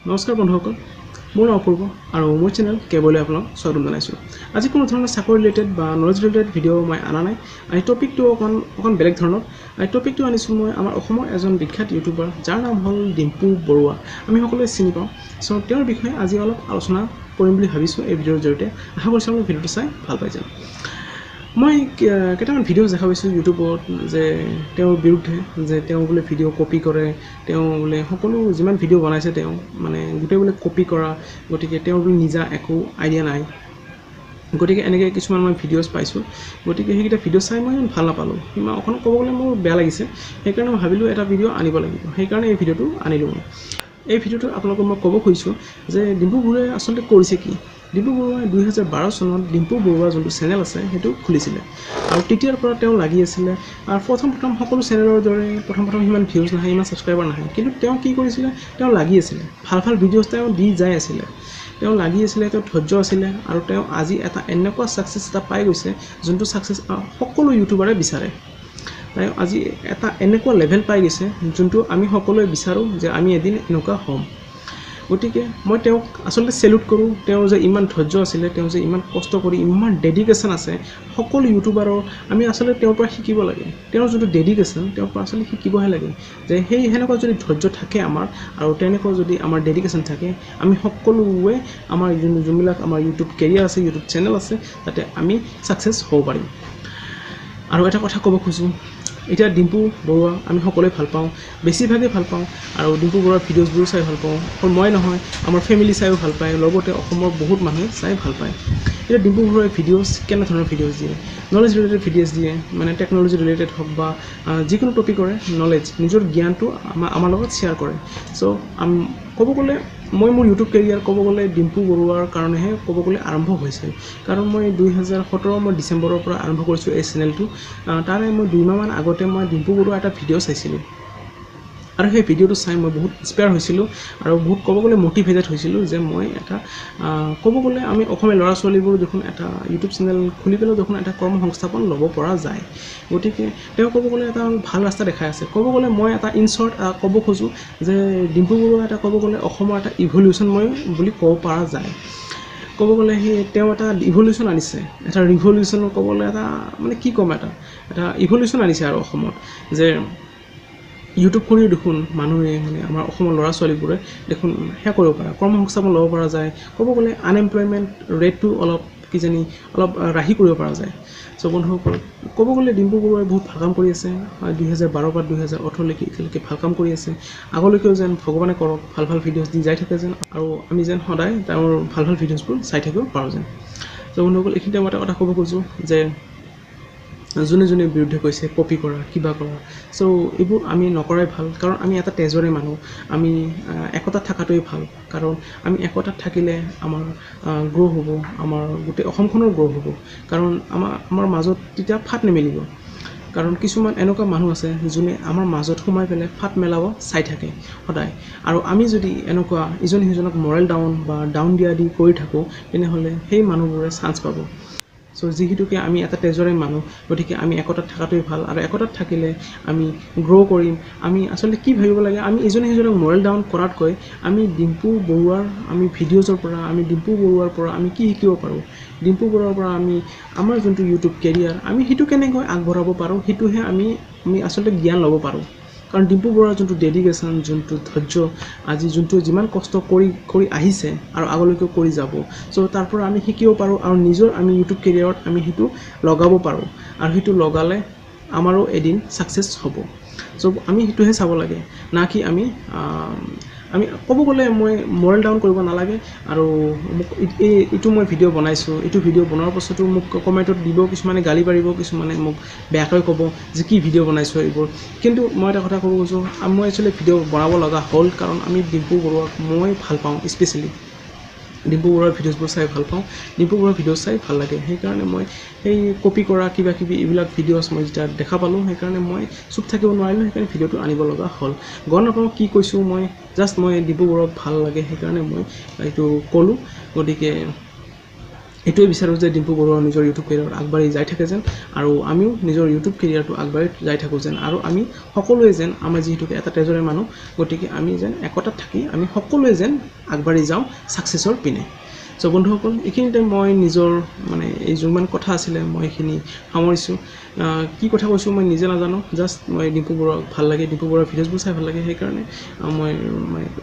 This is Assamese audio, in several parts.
নমস্কাৰ বন্ধুসকল, মোৰ নাম অপূৰ্ব আৰু মোৰ চেনেল কেবলে আপোনাক স্বাগতম জনাইছোঁ। আজি কোনো ধৰণৰ চাকৰি ৰিলেটেড বা নলেজ ৰিলেটেড ভিডিঅ' মই আনা নাই। এই টপিকটো অকণ বেলেগ ধৰণৰ। এই টপিকটো আনিছোঁ মই আমাৰ অসমৰ এজন বিখ্যাত ইউটিউবাৰ, যাৰ নাম হ'ল ডিম্পু বৰুৱা। আমি সকলোৱে চিনি পাওঁ। চ' তেওঁৰ বিষয়ে আজি অলপ আলোচনা কৰিম বুলি ভাবিছোঁ এই ভিডিঅ'ৰ জৰিয়তে। আশা কৰিছোঁ আপোনালোকে ভিডিঅ'টো চাই ভাল পাই যাম। মই কেইটামান ভিডিঅ' দেখা পাইছোঁ ইউটিউবত যে তেওঁৰ বিৰুদ্ধে, যে তেওঁ বোলে ভিডিঅ' কপি কৰে, তেওঁ বোলে সকলো যিমান ভিডিঅ' বনাইছে তেওঁ মানে গোটেই বোলে কপি কৰা, গতিকে তেওঁৰ বোলে নিজা একো আইডিয়া নাই। গতিকে এনেকৈ কিছুমান মই ভিডিঅ'জ পাইছোঁ। গতিকে সেইকেইটা ভিডিঅ' চাই মই ইমান ভাল নাপালোঁ, সিমান অকণ ক'ব গ'লে মোৰ বেয়া লাগিছে। সেইকাৰণে মই ভাবিলোঁ এটা ভিডিঅ' আনিব লাগিব, সেইকাৰণে এই ভিডিঅ'টো আনিলোঁ মই। এই ভিডিঅ'টোত আপোনালোকক মই ক'ব খুজিছোঁ যে ডিম্পু বৰুৱাই আচলতে কৰিছে কি। ডিম্পু বৰুৱাই 2012 চনত ডিম্পু বৰুৱা যোনটো চেনেল আছে সেইটো খুলিছিলে, আৰু তেতিয়াৰ পৰা তেওঁ লাগি আছিলে। আৰু প্ৰথম সকলো চেনেলৰ দৰে প্ৰথম সিমান ভিউজ নাহে, ইমান ছাবস্ক্ৰাইবাৰ নাহে, কিন্তু তেওঁ কি কৰিছিলে, তেওঁ লাগি আছিলে, ভাল ভিডিঅ'জ তেওঁ দি যাই আছিলে, তেওঁ লাগি আছিলে, তেওঁ ধৈৰ্য আছিলে, আৰু তেওঁ আজি এটা এনেকুৱা ছাকচেছ এটা পাই গৈছে যোনটো ছাকচেছ সকলো ইউটিউবাৰে বিচাৰে। তাই আজি এটা এনেকুৱা লেভেল পাই গৈছে যোনটো আমি সকলোৱে বিচাৰোঁ যে আমি এদিন এনেকুৱা হ'ম। গতিকে মই তেওঁক আচলতে চেলুট কৰোঁ। তেওঁ যে ইমান ধৈৰ্য আছিলে, তেওঁ যে ইমান কষ্ট কৰি ইমান ডেডিকেশ্যন আছে, সকলো ইউটিউবাৰৰ আমি আচলতে তেওঁৰ পৰা শিকিব লাগে। তেওঁৰ যোনটো ডেডিকেশ্যন, তেওঁৰ পৰা আচলতে শিকিবহে লাগে যে সেনেকুৱা যদি ধৈৰ্য থাকে আমাৰ, আৰু তেনেকুৱা যদি আমাৰ ডেডিকেশ্যন থাকে, আমি সকলোৱে আমাৰ যোনবিলাক আমাৰ ইউটিউব কেৰিয়াৰ আছে, ইউটিউব চেনেল আছে, তাতে আমি ছাকচেছ হ'ব পাৰিম। আৰু এটা কথা ক'ব খোজোঁ, এতিয়া ডিম্পু বৰুৱা আমি সকলোৱে ভাল পাওঁ, বেছিভাগেই ভাল পাওঁ, আৰু ডিম্পু বৰুৱাৰ ভিডিঅ'জবোৰো চাই ভাল পাওঁ। অকল মই নহয়, আমাৰ ফেমিলি চাইও ভাল পায়, লগতে অসমৰ বহুত মানুহে চাই ভাল পায়। এতিয়া ডিম্পু বৰুৱাই ভিডিঅ'জ কেনেধৰণৰ ভিডিঅ'জ দিয়ে, নলেজ ৰিলেটেড ভিডিঅ'জ দিয়ে, মানে টেকন'লজি ৰিলেটেড হওক বা যিকোনো টপিকৰে নলেজ, নিজৰ জ্ঞানটো আমাৰ লগত শ্বেয়াৰ কৰে। চ' ক'ব গ'লে মই মোৰ ইউটিউব কেৰিয়াৰ ক'ব গ'লে ডিম্পু বৰুৱাৰ কাৰণেহে ক'ব গ'লে আৰম্ভ হৈছিল। কাৰণ মই 2017 ডিচেম্বৰৰ পৰা আৰম্ভ কৰিছোঁ এই চেনেলটো। তাৰে মই 2 মাহমান আগতে মই ডিম্পু বৰুৱাৰ এটা ভিডিঅ' চাইছিলোঁ, আৰু সেই ভিডিঅ'টো চাই মই বহুত ইনস্পায়াৰ হৈছিলোঁ, আৰু বহুত ক'ব গ'লে মটিভেটেড হৈছিলোঁ যে মই এটা ক'ব গ'লে আমি অসমীয়া ল'ৰা ছোৱালীবোৰ দেখোন এটা ইউটিউব চেনেল খুলি পেলাই দেখোন এটা কৰ্ম সংস্থাপন ল'ব পৰা যায়। গতিকে তেওঁ ক'ব গ'লে এটা ভাল ৰাস্তা দেখাই আছে। ক'ব গ'লে মই এটা ইনশ্বৰ্ট ক'ব খোজোঁ যে ডিম্পু বৰুৱা এটা ক'ব গ'লে অসমৰ এটা ইভলিউশ্যন মই বুলি ক'ব পৰা যায়। ক'ব গ'লে তেওঁ এটা ইভলিউশ্যন আনিছে, এটা ৰিভলিউশ্যন ক'ব গ'লে এটা মানে কি ক'ম, এটা ইভলিউশ্যন আনিছে আৰু অসমত, যে ইউটিউব কৰিও দেখোন মানুহে মানে আমাৰ অসমৰ ল'ৰা ছোৱালীবোৰে দেখোন সেয়া কৰিব পাৰে, কৰ্ম সংস্থাপন ল'ব পৰা যায়। ক'ব গ'লে আনএমপ্লয়মেণ্ট ৰেটটো অলপ ৰাহি কৰিব পৰা যায়। চ' বন্ধুসকল, ক'ব গ'লে ডিম্পু বৰুৱাই বহুত ভাল কাম কৰি আছে। 2012 পৰা 2018লৈকে এতিয়ালৈকে ভাল কাম কৰি আছে। আগলৈকেও যেন ভগৱানে কৰক, ভাল ভিডিঅ'জ দি যাই থাকে যেন, আৰু আমি যেন সদায় তেওঁৰ ভাল ভিডিঅ'জবোৰ চাই থাকিব পাৰোঁ যেন। চ' বন্ধুসকল, এইখিনিতে মই এটা কথা ক'ব খোজোঁ যে যোনে বিৰুদ্ধে কৈছে কপি কৰা, কিবা কৰা, চ' এইবোৰ আমি নকৰাই ভাল। কাৰণ আমি এটা তেজৰে মানুহ, আমি একতাত থকাটোৱেই ভাল। কাৰণ আমি একতাত থাকিলে আমাৰ গ্ৰ' হ'ব, আমাৰ গোটেই অসমখনৰ গ্ৰ' হ'ব। কাৰণ আমাৰ মাজত তেতিয়া ফাট নিমেলিব। কাৰণ কিছুমান এনেকুৱা মানুহ আছে যোনে আমাৰ মাজত সোমাই পেলাই ফাট মেলাব চাই থাকে সদায়, আৰু আমি যদি এনেকুৱা ইজনে সিজনক মৰেল ডাউন বা ডাউন দিয়া দি কৰি থাকোঁ, তেনেহ'লে সেই মানুহবোৰে চান্স পাব। চ' যিহেতুকে আমি এটা তেজৰে মানুহ, গতিকে আমি একতাত থকাটোৱেই ভাল। আৰু একতাত থাকিলে আমি গ্ৰ' কৰিম। আমি আচলতে কি ভাবিব লাগে, আমি ইজনে সিজনক মৰেল ডাউন কৰাতকৈ আমি ডিম্পু বৰুৱাৰ ভিডিঅ'জৰ পৰা, আমি ডিম্পু বৰুৱাৰ পৰা আমি কি শিকিব পাৰোঁ, ডিম্পু বৰুৱাৰ পৰা আমি আমাৰ যোনটো ইউটিউব কেৰিয়াৰ, আমি সেইটো কেনেকৈ আগবঢ়াব পাৰোঁ, সেইটোহে আমি আচলতে জ্ঞান ল'ব পাৰোঁ। কাৰণ ডিম্পু বৰুৱাৰ যোনটো ডেডিকেশ্যন, যোনটো ধৈৰ্য, আজি যোনটো যিমান কষ্ট কৰি আহিছে আৰু আগলৈকেও কৰি যাব, চ' তাৰ পৰা আমি শিকিব পাৰোঁ, আৰু নিজৰ আমি ইউটিউব কেৰিয়াৰত আমি সেইটো লগাব পাৰোঁ, আৰু সেইটো লগালে আমাৰো এদিন ছাকচেছ হ'ব। চ' আমি সেইটোহে চাব লাগে, না কি আমি ক'ব গ'লে মই মৰেল ডাউন কৰিব নালাগে। আৰু মোক এইটো মই ভিডিঅ' বনাইছোঁ, এইটো ভিডিঅ' বনোৱাৰ পাছতো মোক কমেণ্টত দিব, কিছুমানে গালি পাৰিব, কিছুমানে মোক বেয়াকৈ ক'ব যে কি ভিডিঅ' বনাইছোঁ এইবোৰ। কিন্তু মই এটা কথা ক'ব খোজোঁ, মই একচুৱেলি ভিডিঅ' বনাব লগা হ'ল কাৰণ আমি ডিম্পু বৰুৱাক মই ভাল পাওঁ। স্পেচিয়েলি ডিম্পু বৰুৱাৰ ভিডিঅ'জবোৰ চাই ভাল পাওঁ, ডিম্পু বৰুৱাৰ ভিডিঅ' চাই ভাল লাগে। সেইকাৰণে মই সেই কপি কৰা কিবাকিবি এইবিলাক ভিডিঅ'জ মই যেতিয়া দেখা পালোঁ, সেইকাৰণে মই চুপ থাকিব নোৱাৰিলোঁ, সেইকাৰণে ভিডিঅ'টো আনিব লগা হ'ল। গম নাপাওঁ কি কৈছোঁ, মই ডিম্পু বৰুৱাক ভাল লাগে সেইকাৰণে মই এইটো ক'লোঁ। গতিকে এইটোৱে বিচাৰোঁ যে ডিম্পু বৰুৱা নিজৰ ইউটিউব কেৰিয়াৰত আগবাঢ়ি যাই থাকে যেন আৰু আমিও নিজৰ ইউটিউব কেৰিয়াৰটো আগবাঢ়ি যাই থাকোঁ যেন আৰু আমি সকলোৱে যেন আমাৰ যিহেতুকে এটা তেজৰে মানুহ গতিকে আমি যেন একতাত থাকি আমি সকলোৱে যেন আগবাঢ়ি যাওঁ ছাকচেছৰ পিনে চ' বন্ধুসকল এইখিনিতে মই নিজৰ মানে এই যোনমান কথা আছিলে মই এইখিনি সামৰিছোঁ কি কথা কৈছোঁ মই নিজে নাজানো জাষ্ট মই ডিম্পু বৰুৱাক ভাল লাগে ডিম্পু বৰুৱাৰ ভিডিঅ'জবোৰ চাই ভাল লাগে সেইকাৰণে মই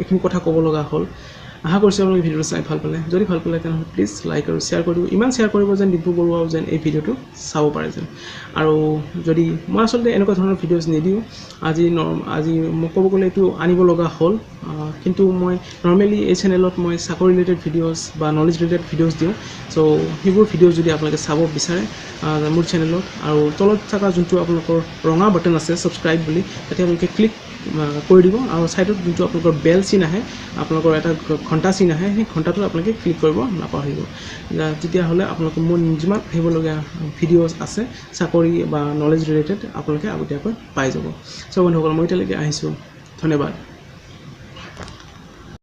এইখিনি কথা ক'ব লগা হ'ল আশা কৰিছোঁ আপোনালোকে ভিডিঅ'টো চাই ভাল পালে যদি ভাল পালে তেনেহ'লে প্লিজ লাইক আৰু শ্বেয়াৰ কৰি দিব ইমান শ্বেয়াৰ কৰিব যেন ডিম্পু বৰুৱাও যেন এই ভিডিঅ'টো চাব পাৰে যেন আৰু যদি মই আচলতে এনেকুৱা ধৰণৰ ভিডিঅ'জ নিদিওঁ আজি মোক ক'ব গ'লে এইটো আনিব লগা হ'ল কিন্তু মই নৰ্মেলি এই চেনেলত মই চাকৰি ৰিলেটেড ভিডিঅ'জ বা নলেজ ৰিলেটেড ভিডিঅ'জ দিওঁ চ' সেইবোৰ ভিডিঅ' যদি আপোনালোকে চাব বিচাৰে মোৰ চেনেলত আৰু তলত থকা যোনটো আপোনালোকৰ ৰঙা বাটন আছে ছাবস্ক্ৰাইব বুলি তাতে আপোনালোকে ক্লিক কৰি দিব আৰু ছাইডত যোনটো আপোনালোকৰ বেল চিন আহে আপোনালোকৰ এটা ঘণ্টা চিন আহে সেই ঘণ্টাটো আপোনালোকে ক্লিক কৰিব নাপাহৰিব তেতিয়াহ'লে আপোনালোকে মোৰ যিমান আহিবলগীয়া ভিডিঅ'জ আছে চাকৰি বা নলেজ ৰিলেটেড আপোনালোকে আগতীয়াকৈ পাই যাব চ' বন্ধুসকল মই এতিয়ালৈকে আহিছোঁ ধন্যবাদ